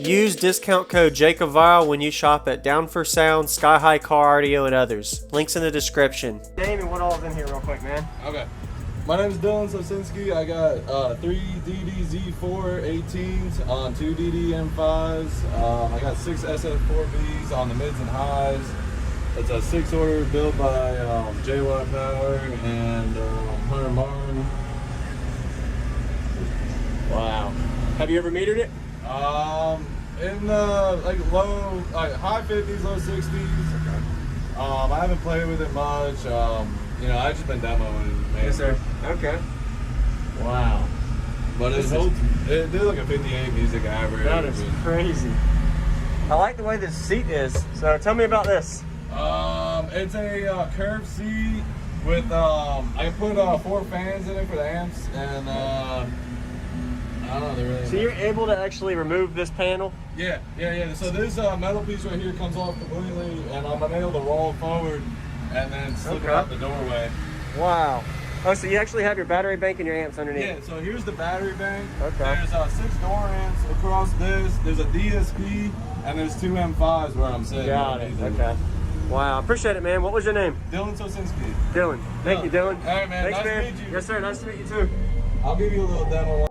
Use discount code JACOBVILE when you shop at Down for Sound, Sky High Car Audio, and others. Links in the description. Name and what all's in here real quick, man. Okay. My name is Dillon. I got 3 DD-Z4 18s on 2 DD-M5s. I got 6 SF4Bs on the mids and highs. It's a 6-order built by JY Power and Hunter Martin. Wow. Have you ever metered it? In like high 50s, low 60s. Okay. I haven't played with it much. You know, I've just been demoing. Yes, sir. Okay. Wow. But it did like a 58 music average. That is crazy. I like the way this seat is. So tell me about this. It's a curved seat with I can put 4 fans in it for the amps, and I don't know. They're really. So you're able to actually remove this panel? Yeah. So this metal piece right here comes off completely, and I'm able to roll forward and then slip it out the doorway. Wow. Oh, so you actually have your battery bank and your amps underneath? Yeah, so here's the battery bank. Okay. There's 6 door amps across this. There's a DSP, and there's 2 M5s where I'm sitting. Got it. Okay. Wow. Appreciate it, man. What was your name? Dillon Sosinski. Dillon. Thank you, Dillon. All right, man. Thanks, nice man. to meet you. Yes, sir. Nice to meet you, too. I'll give you a little demo.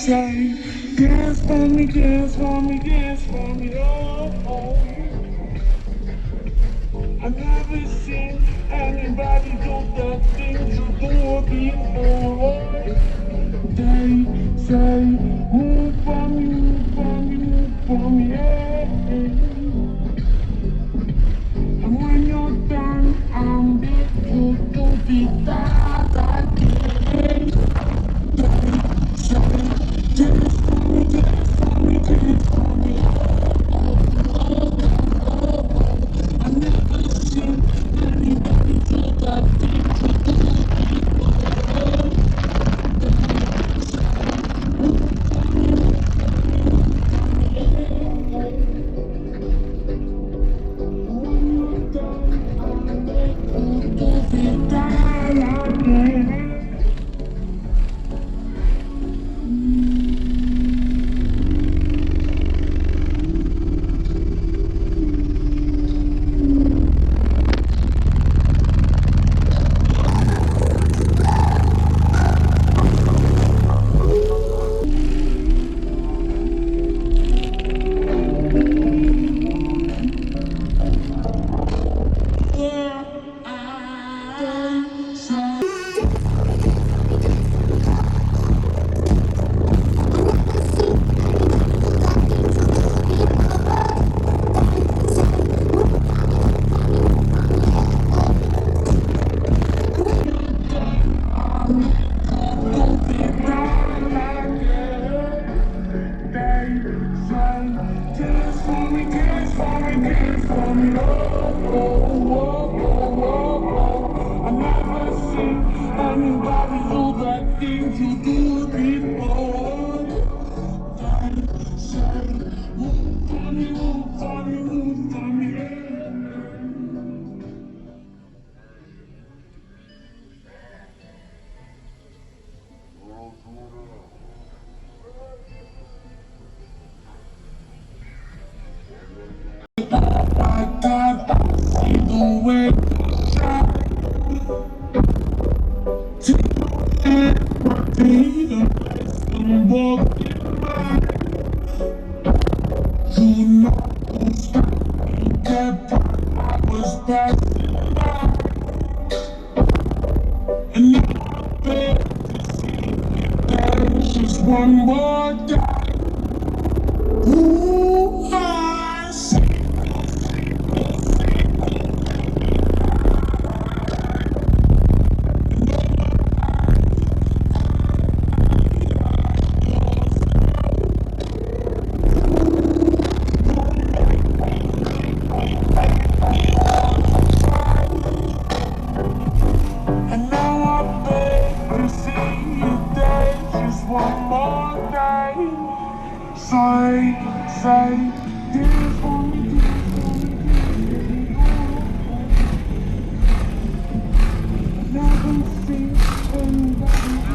Say, dance for me, dance for me, dance for me, oh, oh. I've never seen anybody do the things you do before. They say, move for me, move for me, move for me, yeah. And when you're done, I'm big to do the things again. Dance for me, dance for me, dance for me. I never seen anybody do the things you do. When you're done, I'm big to do the things again. One more time. Ooh, I see. And now I beg to see you dance just one more day. Say, dance for me, dance for me, never see anybody do that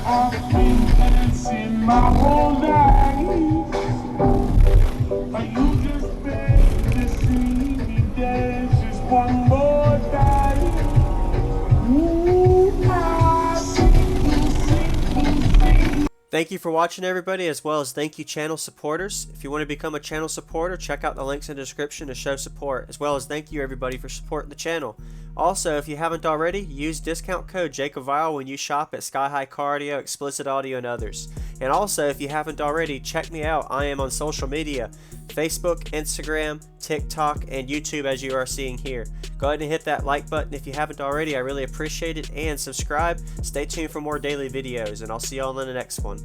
I've been dancing my whole life, but you just beg to see me dance just one more time. Ooh, I see. Thank you for watching, everybody, as well as thank you channel supporters. If you want to become a channel supporter, check out the links in the description to show support, as well as thank you everybody for supporting the channel. Also, if you haven't already, use discount code JACOBVILE when you shop at Sky High Car Audio, Explicit Audio, and others. And also, if you haven't already, check me out. I am on social media, Facebook, Instagram, TikTok, and YouTube, as you are seeing here. Go ahead and hit that like button if you haven't already. I really appreciate it. And subscribe. Stay tuned for more daily videos, and I'll see y'all in the next one.